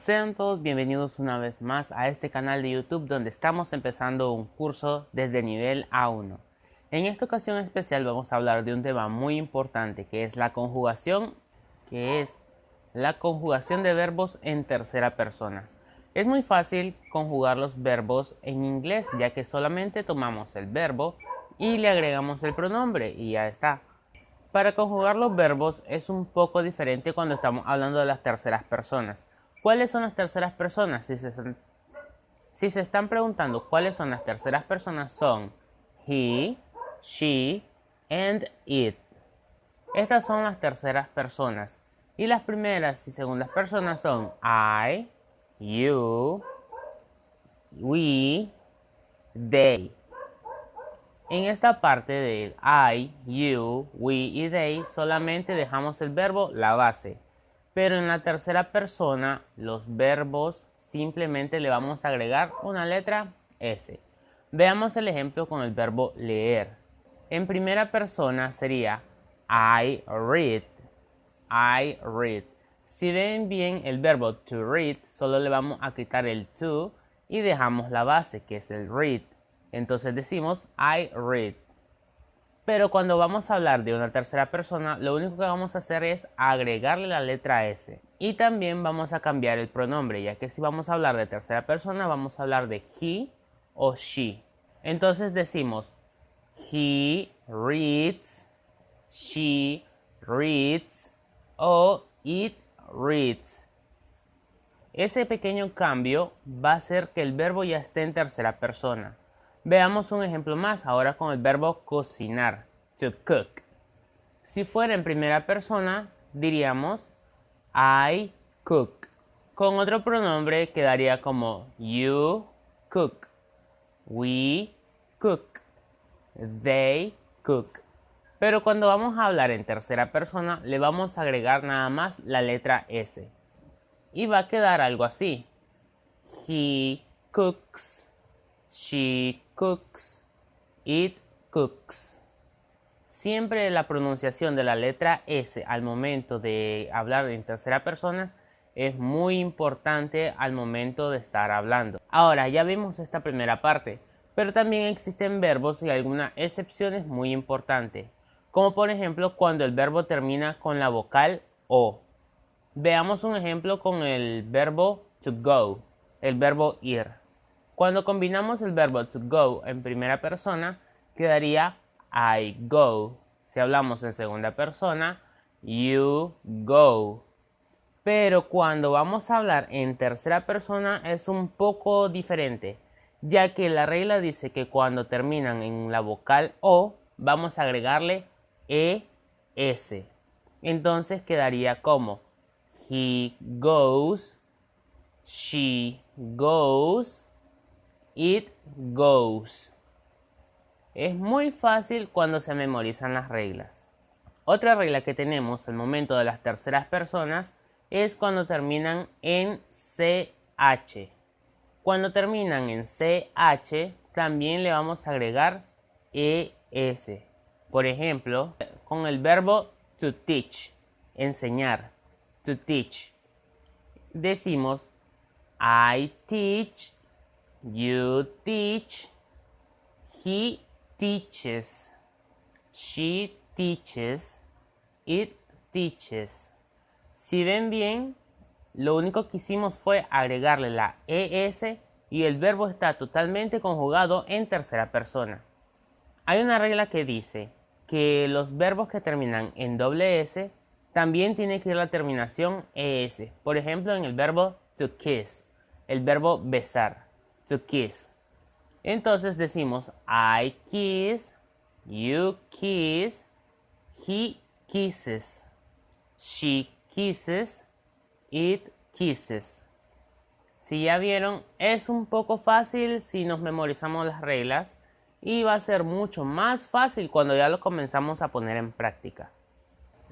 Sean todos bienvenidos una vez más a este canal de YouTube donde estamos empezando un curso desde nivel A1. En esta ocasión especial vamos a hablar de un tema muy importante que es la conjugación de verbos en tercera persona. Es muy fácil conjugar los verbos en inglés ya que solamente tomamos el verbo y le agregamos el pronombre y ya está. Para conjugar los verbos es un poco diferente cuando estamos hablando de las terceras personas. ¿Cuáles son las terceras personas? Si se están preguntando cuáles son las terceras personas, son he, she, and it. Estas son las terceras personas. Y las primeras y segundas personas son I, you, we, they. En esta parte de I, you, we y they solamente dejamos el verbo, la base. Pero en la tercera persona, los verbos simplemente le vamos a agregar una letra S. Veamos el ejemplo con el verbo leer. En primera persona sería I read. I read. Si ven bien el verbo to read, solo le vamos a quitar el to y dejamos la base, que es el read. Entonces decimos I read. Pero cuando vamos a hablar de una tercera persona, lo único que vamos a hacer es agregarle la letra S. Y también vamos a cambiar el pronombre, ya que si vamos a hablar de tercera persona, vamos a hablar de he o she. Entonces decimos he reads, she reads o it reads. Ese pequeño cambio va a hacer que el verbo ya esté en tercera persona. Veamos un ejemplo más ahora con el verbo cocinar, to cook. Si fuera en primera persona, diríamos I cook. Con otro pronombre quedaría como you cook, we cook, they cook. Pero cuando vamos a hablar en tercera persona, le vamos a agregar nada más la letra S. Y va a quedar algo así. He cooks, she cooks, it cooks. Siempre la pronunciación de la letra S al momento de hablar en tercera persona es muy importante al momento de estar hablando. Ahora ya vimos esta primera parte, pero también existen verbos y algunas excepciones muy importantes, como por ejemplo cuando el verbo termina con la vocal O. Veamos un ejemplo con el verbo to go, el verbo ir. Cuando combinamos el verbo to go en primera persona, quedaría I go. Si hablamos en segunda persona, you go. Pero cuando vamos a hablar en tercera persona es un poco diferente, ya que la regla dice que cuando terminan en la vocal O, vamos a agregarle ES. Entonces quedaría como he goes, she goes, it goes. Es muy fácil cuando se memorizan las reglas. Otra regla que tenemos al momento de las terceras personas es cuando terminan en CH. Cuando terminan en CH también le vamos a agregar ES. Por ejemplo, con el verbo to teach, enseñar, to teach. Decimos I teach, you teach, he teaches, she teaches, it teaches. Si ven bien, lo único que hicimos fue agregarle la ES y el verbo está totalmente conjugado en tercera persona. Hay una regla que dice que los verbos que terminan en doble S también tiene que ir la terminación ES. Por ejemplo, en el verbo to kiss, el verbo besar, to kiss. Entonces decimos I kiss, you kiss, he kisses, she kisses, it kisses. Si ya vieron, es un poco fácil si nos memorizamos las reglas y va a ser mucho más fácil cuando ya lo comenzamos a poner en práctica.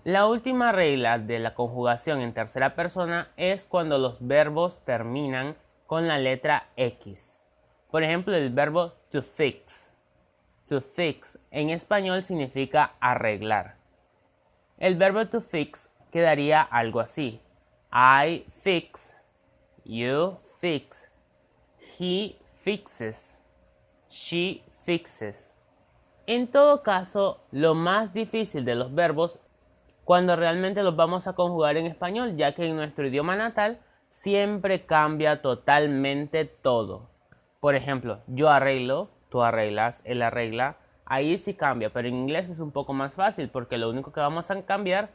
La última regla de la conjugación en tercera persona es cuando los verbos terminan con la letra X. Por ejemplo, el verbo to fix. To fix en español significa arreglar. El verbo to fix quedaría algo así. I fix, You fix. He fixes. She fixes. En todo caso, lo más difícil de los verbos cuando realmente los vamos a conjugar en español, ya que en nuestro idioma natal siempre cambia totalmente todo. Por ejemplo, yo arreglo, tú arreglas, él arregla, ahí sí cambia, pero en inglés es un poco más fácil porque lo único que vamos a cambiar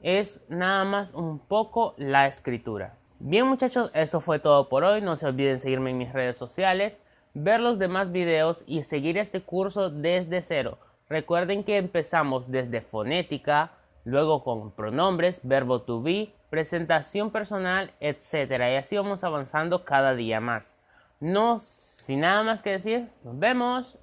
es nada más un poco la escritura. Bien muchachos, eso fue todo por hoy. No se olviden seguirme en mis redes sociales, ver los demás videos y seguir este curso desde cero. Recuerden que empezamos desde fonética, luego con pronombres, verbo to be, presentación personal, etc. Y así vamos avanzando cada día más. Sin nada más que decir, nos vemos.